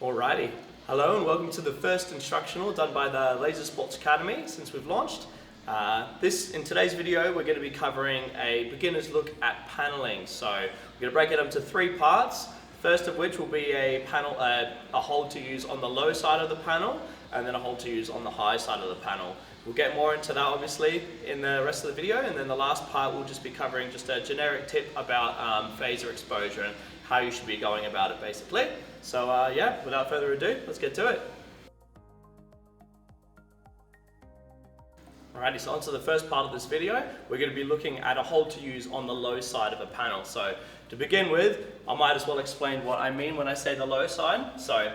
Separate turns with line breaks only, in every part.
Alrighty, hello and welcome to the first instructional done by the Laser Sports Academy since we've launched. In today's video we're going to be covering a beginner's look at paneling. So we're going to break it up into three parts. First of which will be a hold to use on the low side of the panel, and then a hold to use on the high side of the panel. We'll get more into that obviously in the rest of the video, and then the last part will just be covering just a generic tip about Phasor Exposure and how you should be going about it basically. So yeah, without further ado, let's get to it. Alrighty, so on to the first part of this video, we're going to be looking at a hold to use on the low side of a panel. So to begin with, I might as well explain what I mean when I say the low side. So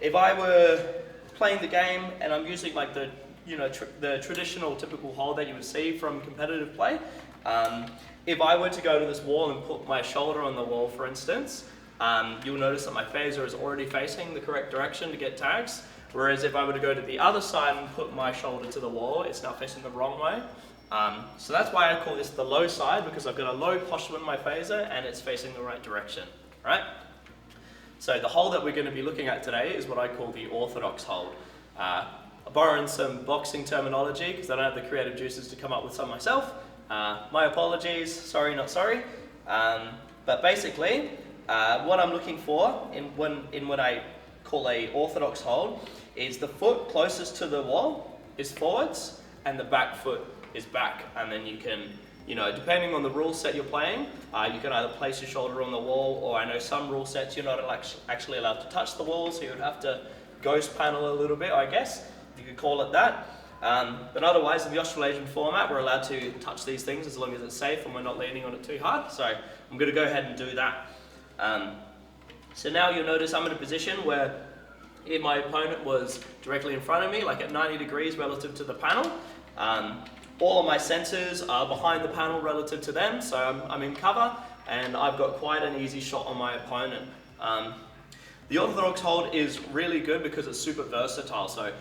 if I were playing the game and I'm using like the traditional typical hold that you would see from competitive play, if I were to go to this wall and put my shoulder on the wall, for instance, you'll notice that my phaser is already facing the correct direction to get tags. Whereas if I were to go to the other side and put my shoulder to the wall, it's now facing the wrong way. So that's why I call this the low side, because I've got a low posture in my phaser and it's facing the right direction, right? So the hold that we're going to be looking at today is what I call the orthodox hold. I'm borrowing some boxing terminology because I don't have the creative juices to come up with some myself. My apologies, sorry not sorry. But basically, what I'm looking for in what I call a orthodox hold is the foot closest to the wall is forwards and the back foot is back, and then you can, depending on the rule set you're playing, you can either place your shoulder on the wall, or I know some rule sets you're not actually allowed to touch the wall, so you would have to ghost panel a little bit, I guess you could call it that. But otherwise, in the Australasian format, we're allowed to touch these things as long as it's safe and we're not leaning on it too hard. So I'm going to go ahead and do that. So now you'll notice I'm in a position where if my opponent was directly in front of me, like at 90 degrees relative to the panel, all of my sensors are behind the panel relative to them, so I'm in cover and I've got quite an easy shot on my opponent. The orthodox hold is really good because it's super versatile. So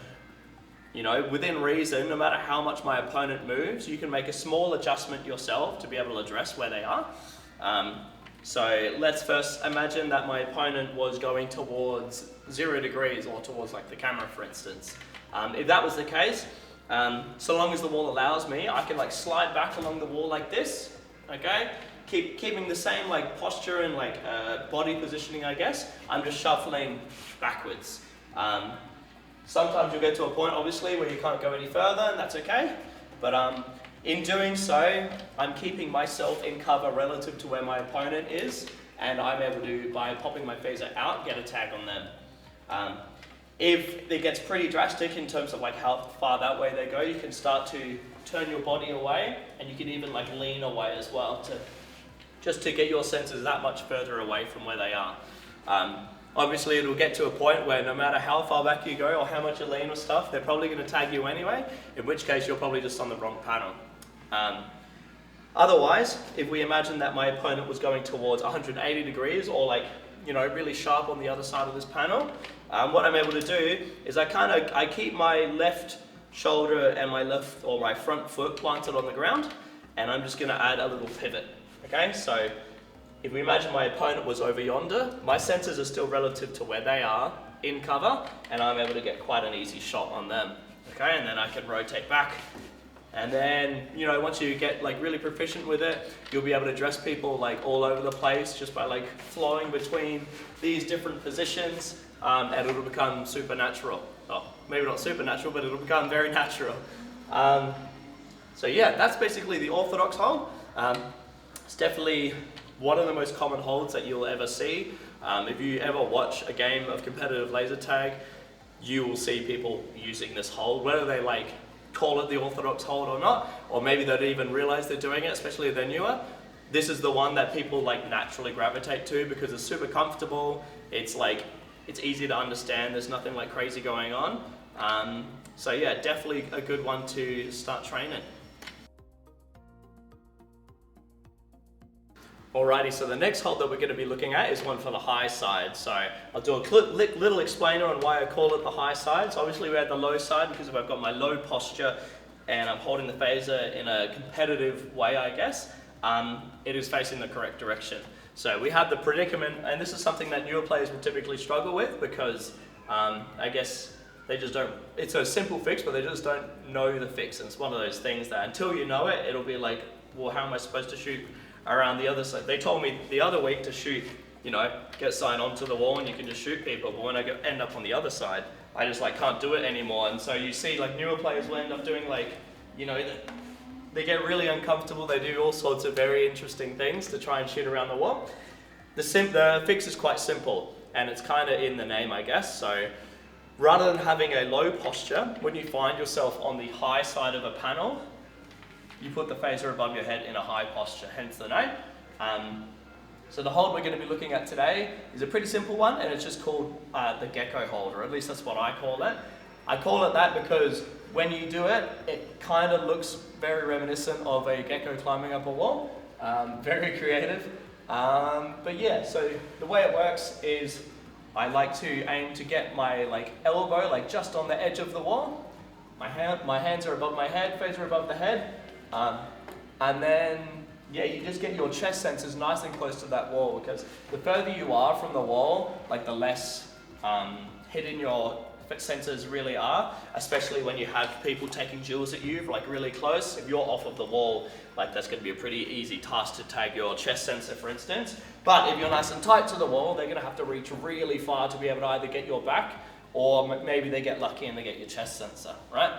within reason, no matter how much my opponent moves, you can make a small adjustment yourself to be able to address where they are. So let's first imagine that my opponent was going towards 0 degrees or towards like the camera, for instance. If that was the case, so long as the wall allows me, I can like slide back along the wall like this, okay? Keeping the same like posture and like body positioning, I guess. I'm just shuffling backwards. Sometimes you'll get to a point, obviously, where you can't go any further, and that's okay. But in doing so, I'm keeping myself in cover relative to where my opponent is, and I'm able to, by popping my phaser out, get a tag on them. If it gets pretty drastic in terms of like how far that way they go, you can start to turn your body away, and you can even like lean away as well just to get your sensors that much further away from where they are. Obviously it'll get to a point where no matter how far back you go or how much you lean or stuff, they're probably going to tag you anyway, in which case you're probably just on the wrong panel. Otherwise, if we imagine that my opponent was going towards 180 degrees or like, really sharp on the other side of this panel, what I'm able to do is I keep my left shoulder and my front foot planted on the ground, and I'm just going to add a little pivot. Okay, so if we imagine my opponent was over yonder, my sensors are still relative to where they are in cover, and I'm able to get quite an easy shot on them. Okay, and then I can rotate back. And then, once you get like really proficient with it, you'll be able to dress people like all over the place just by like flowing between these different positions, and it'll become supernatural. Oh, maybe not supernatural, but it'll become very natural. So yeah, that's basically the orthodox hold. It's definitely one of the most common holds that you'll ever see. If you ever watch a game of competitive laser tag, you will see people using this hold, whether they like call it the orthodox hold or not, or maybe they don't even realize they're doing it, especially if they're newer. This is the one that people like naturally gravitate to because it's super comfortable. It's easy to understand. There's nothing like crazy going on. So yeah, definitely a good one to start training. Alrighty, so the next hold that we're going to be looking at is one for the high side. So I'll do a little explainer on why I call it the high side. So obviously we're at the low side because if I've got my low posture and I'm holding the phaser in a competitive way, I guess, it is facing the correct direction. So we have the predicament, and this is something that newer players will typically struggle with because I guess they just don't, it's a simple fix, but they just don't know the fix. And it's one of those things that until you know it, it'll be like, well, how am I supposed to shoot around the other side? They told me the other week to shoot, you know, get signed onto the wall and you can just shoot people. But when I end up on the other side, I just like can't do it anymore. And so you see like newer players will end up doing like, you know, they get really uncomfortable. They do all sorts of very interesting things to try and shoot around the wall. The fix is quite simple and it's kind of in the name, I guess. So rather than having a low posture, when you find yourself on the high side of a panel, you put the phaser above your head in a high posture, hence the name. So the hold we're going to be looking at today is a pretty simple one, and it's just called the gecko hold, or at least that's what I call it. I call it that because when you do it, it kind of looks very reminiscent of a gecko climbing up a wall. Very creative. But yeah, so the way it works is I like to aim to get my elbow just on the edge of the wall. My hands are above my head, phaser above the head. And then, yeah, you just get your chest sensors nice and close to that wall, because the further you are from the wall, the less hidden your sensors really are, especially when you have people taking drills at you really close. If you're off of the wall, that's going to be a pretty easy task to tag your chest sensor, for instance. But if you're nice and tight to the wall, they're going to have to reach really far to be able to either get your back, or maybe they get lucky and they get your chest sensor, right?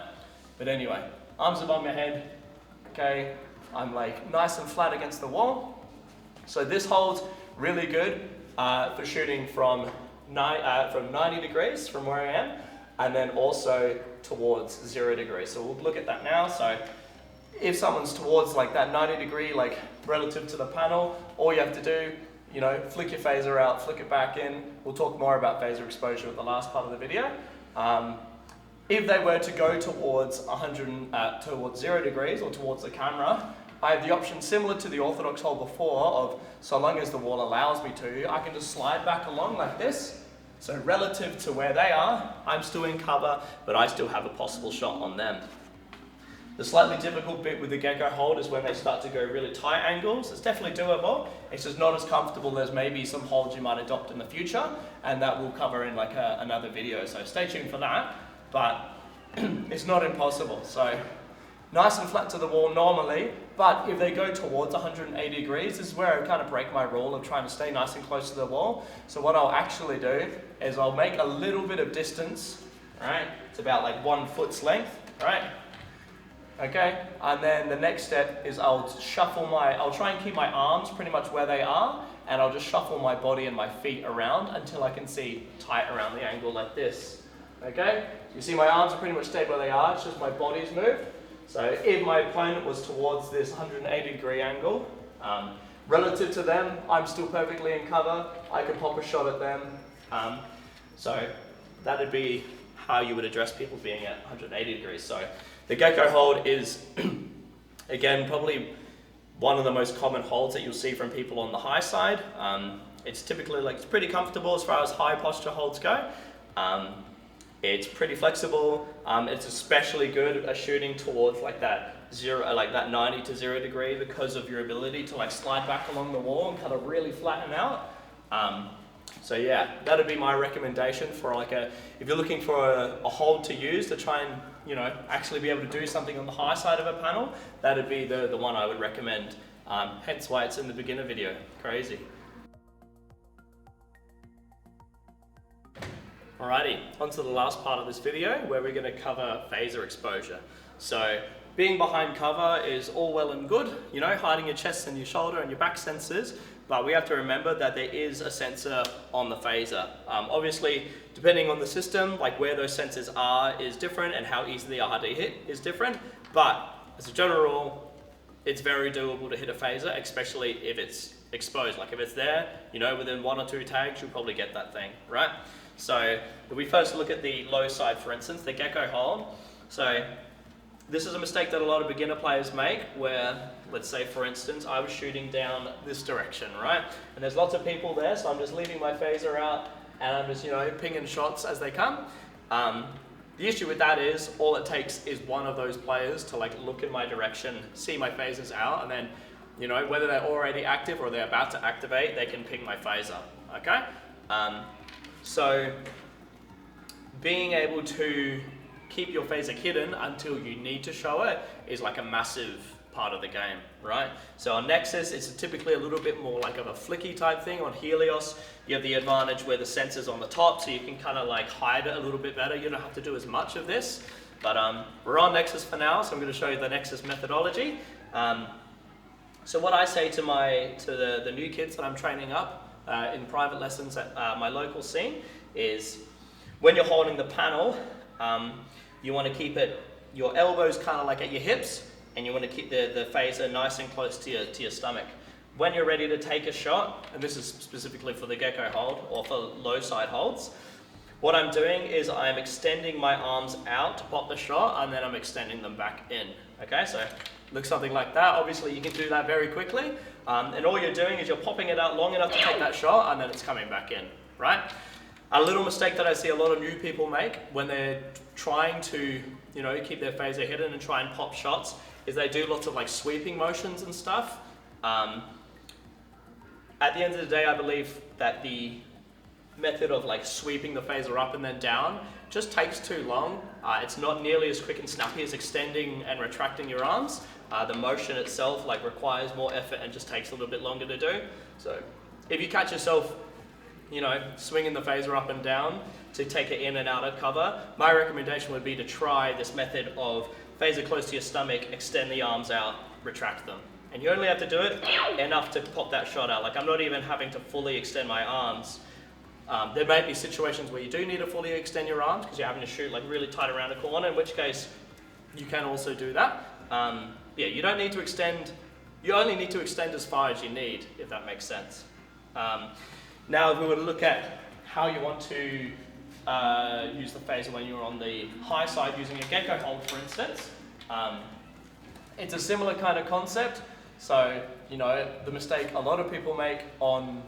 But anyway, arms above my head. Okay, I'm nice and flat against the wall. So this holds really good for shooting from 90 degrees from where I am, and then also towards 0 degrees. So we'll look at that now. So if someone's towards that 90 degree, relative to the panel, all you have to do, flick your phaser out, flick it back in. We'll talk more about phasor exposure at the last part of the video. If they were to go towards 0 degrees or towards the camera, I have the option similar to the orthodox hold before of, so long as the wall allows me to, I can just slide back along like this. So relative to where they are, I'm still in cover, but I still have a possible shot on them. The slightly difficult bit with the gecko hold is when they start to go really tight angles. It's definitely doable. It's just not as comfortable as maybe some holds you might adopt in the future, and that we'll cover in another video. So stay tuned for that. But it's not impossible. So nice and flat to the wall normally, but if they go towards 180 degrees, this is where I kind of break my rule of trying to stay nice and close to the wall. So what I'll actually do is I'll make a little bit of distance, right? It's about 1 foot's length, right? Okay, and then the next step is I'll try and keep my arms pretty much where they are, and I'll just shuffle my body and my feet around until I can see tight around the angle like this. Okay, you see my arms are pretty much stayed where they are, it's just my body's moved. So if my opponent was towards this 180 degree angle, relative to them, I'm still perfectly in cover, I can pop a shot at them. So that'd be how you would address people being at 180 degrees. So the gecko hold is, again, probably one of the most common holds that you'll see from people on the high side. It's typically it's pretty comfortable as far as high posture holds go. It's pretty flexible. It's especially good at shooting towards that 90 to 0 degree because of your ability to slide back along the wall and kind of really flatten out. So yeah, that'd be my recommendation for if you're looking for a hold to use to try and actually be able to do something on the high side of a panel. That'd be the one I would recommend. Hence why it's in the beginner video. Crazy. Alrighty, on to the last part of this video where we're going to cover phasor exposure. So being behind cover is all well and good, hiding your chest and your shoulder and your back sensors, but we have to remember that there is a sensor on the phaser. Obviously, depending on the system, where those sensors are is different and how easy they are to hit is different, but as a general rule, it's very doable to hit a phaser, especially if it's exposed. If it's there, within 1 or 2 tags, you'll probably get that thing, right? So if we first look at the low side, for instance, the gecko hold. So this is a mistake that a lot of beginner players make where, let's say for instance, I was shooting down this direction, right? And there's lots of people there, so I'm just leaving my phaser out and I'm just, pinging shots as they come. The issue with that is all it takes is one of those players to look in my direction, see my phasers out, and then you know, whether they're already active or they're about to activate, they can ping my phaser, okay? So being able to keep your phaser hidden until you need to show it is like a massive part of the game, right? So on Nexus, it's typically a little bit more like of a flicky type thing. On Helios, you have the advantage where the sensor's on the top, so you can kind of like hide it a little bit better. You don't have to do as much of this, but we're on Nexus for now, so I'm going to show you the Nexus methodology. So what I say to the new kids that I'm training up in private lessons at my local scene is, when you're holding the panel, you want to keep your elbows kind of like at your hips, and you want to keep the phaser nice and close to your stomach. When you're ready to take a shot, and this is specifically for the gecko hold or for low side holds, what I'm doing is I'm extending my arms out to pop the shot, and then I'm extending them back in. Okay, so looks something like that. Obviously you can do that very quickly, and all you're doing is you're popping it out long enough to take that shot, and then it's coming back in, right? A little mistake that I see a lot of new people make when they're trying to, you know, keep their phaser hidden and try and pop shots is they do lots of like sweeping motions and stuff. At the end of the day, I believe that the method of like sweeping the phaser up and then down just takes too long. It's not nearly as quick and snappy as extending and retracting your arms. The motion itself like requires more effort and just takes a little bit longer to do. So if you catch yourself, you know, swinging the phaser up and down to take it in and out of cover, my recommendation would be to try this method of phaser close to your stomach, extend the arms out, retract them. And you only have to do it enough to pop that shot out. Like, I'm not even having to fully extend my arms. There may be situations where you do need to fully extend your arms because you're having to shoot like really tight around the corner, in which case you can also do that. Yeah, you don't need to extend, you only need to extend as far as you need, if that makes sense. Now, if we were to look at how you want to use the phaser when you're on the high side using a gecko hold, for instance, it's a similar kind of concept. So, you know, the mistake a lot of people make on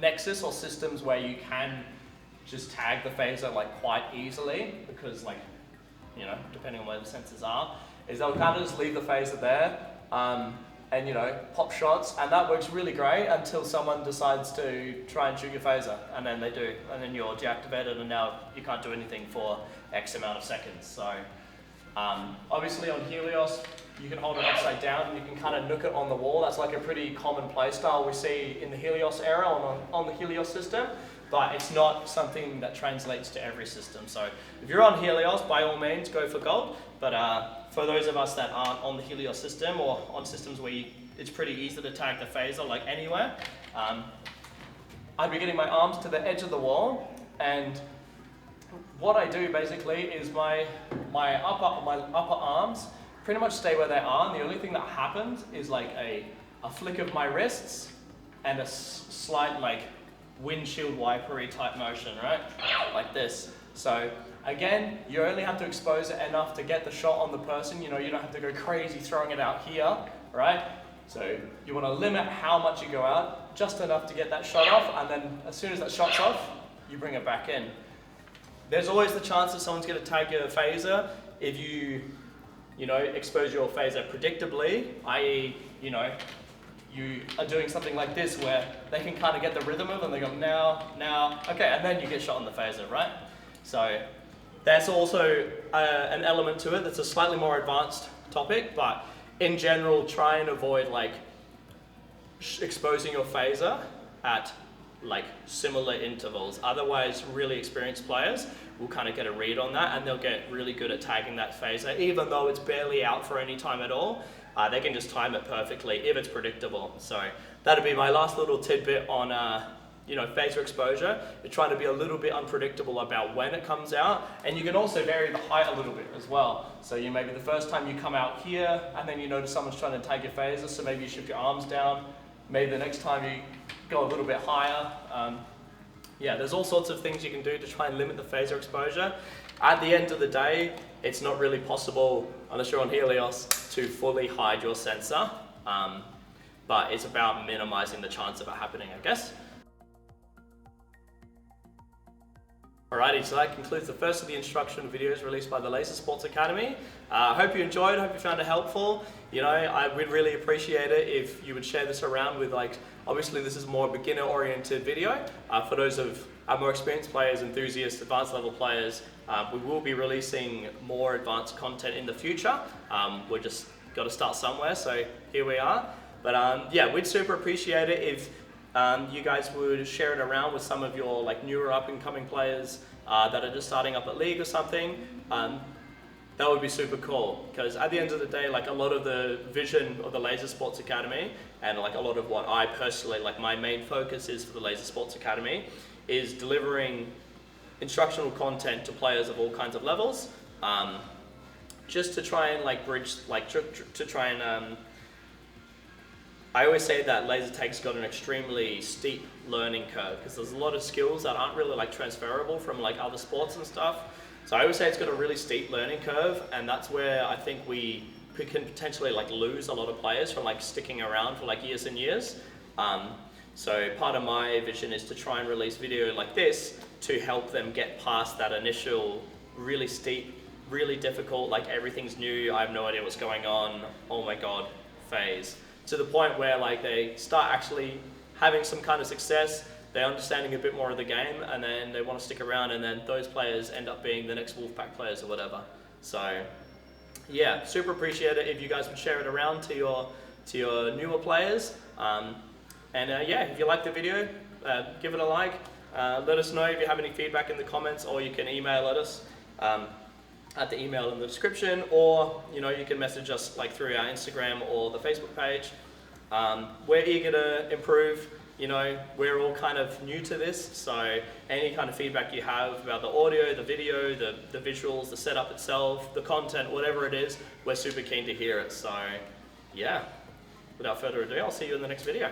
Nexus or systems where you can just tag the phaser like quite easily, because like, you know, depending on where the sensors are, is they'll kind of just leave the phaser there and, you know, pop shots, and that works really great until someone decides to try and shoot your phaser, and then they do, and then you're deactivated, and now you can't do anything for X amount of seconds. So obviously on Helios, you can hold it upside down and you can kind of nook it on the wall. That's like a pretty common play style we see in the Helios era on the Helios system, but it's not something that translates to every system. So if you're on Helios, by all means, go for gold. But for those of us that aren't on the Helios system or on systems where it's pretty easy to tag the phaser like anywhere, I'd be getting my arms to the edge of the wall, and what I do basically is my upper arms pretty much stay where they are, and the only thing that happens is like a flick of my wrists and a slight like windshield wipery type motion, right? Like this. So again, you only have to expose it enough to get the shot on the person. You know, you don't have to go crazy throwing it out here, right? So you want to limit how much you go out, just enough to get that shot off, and then as soon as that shot's off, you bring it back in. There's always the chance that someone's going to tag your phaser if you know, expose your phaser predictably, i.e., you know, you are doing something like this where they can kind of get the rhythm of it and they go now, okay, and then you get shot on the phaser, right? So that's also an element to it that's a slightly more advanced topic, but in general, try and avoid like exposing your phaser at like similar intervals. Otherwise, really experienced players will kind of get a read on that, and they'll get really good at tagging that phaser, even though it's barely out for any time at all. They can just time it perfectly if it's predictable. So that'd be my last little tidbit on you know, phaser exposure. You're trying to be a little bit unpredictable about when it comes out, and you can also vary the height a little bit as well. So you maybe the first time you come out here, and then you notice someone's trying to tag your phaser, so maybe you shift your arms down. Maybe the next time you go a little bit higher. Yeah, there's all sorts of things you can do to try and limit the phaser exposure. At the end of the day, it's not really possible, unless you're on Helios, to fully hide your sensor, but it's about minimizing the chance of it happening, I guess. Alrighty, so that concludes the first of the instruction videos released by the Laser Sports Academy. I hope you enjoyed, hope you found it helpful. You know, I would really appreciate it if you would share this around with, like, obviously this is more beginner oriented video. For those of our more experienced players, enthusiasts, advanced level players, we will be releasing more advanced content in the future. We're just got to start somewhere, so here we are. But yeah, we'd super appreciate it if you guys would share it around with some of your like newer up and coming players that are just starting up at league or something. That would be super cool, because at the end of the day, like, a lot of the vision of the Laser Sports Academy, and like a lot of what I personally, like, my main focus is for the Laser Sports Academy, is delivering instructional content to players of all kinds of levels, just to try and like bridge, like to try and I always say that laser tag's got an extremely steep learning curve, because there's a lot of skills that aren't really like transferable from like other sports and stuff. So I always say it's got a really steep learning curve, and that's where I think we can potentially like lose a lot of players from like sticking around for like years and years. So part of my vision is to try and release video like this to help them get past that initial really steep, really difficult, like everything's new, I have no idea what's going on, oh my god phase, to the point where like they start actually having some kind of success, they're understanding a bit more of the game, and then they want to stick around, and then those players end up being the next Wolfpack players or whatever. So yeah, super appreciate it if you guys would share it around to your newer players. Yeah, if you like the video, give it a like. Let us know if you have any feedback in the comments, or you can email at us at the email in the description, or you know, you can message us like through our Instagram or the Facebook page. We're eager to improve. You know, we're all kind of new to this, so any kind of feedback you have about the audio, the video, the visuals, the setup itself, the content, whatever it is, we're super keen to hear it. So yeah, without further ado, I'll see you in the next video.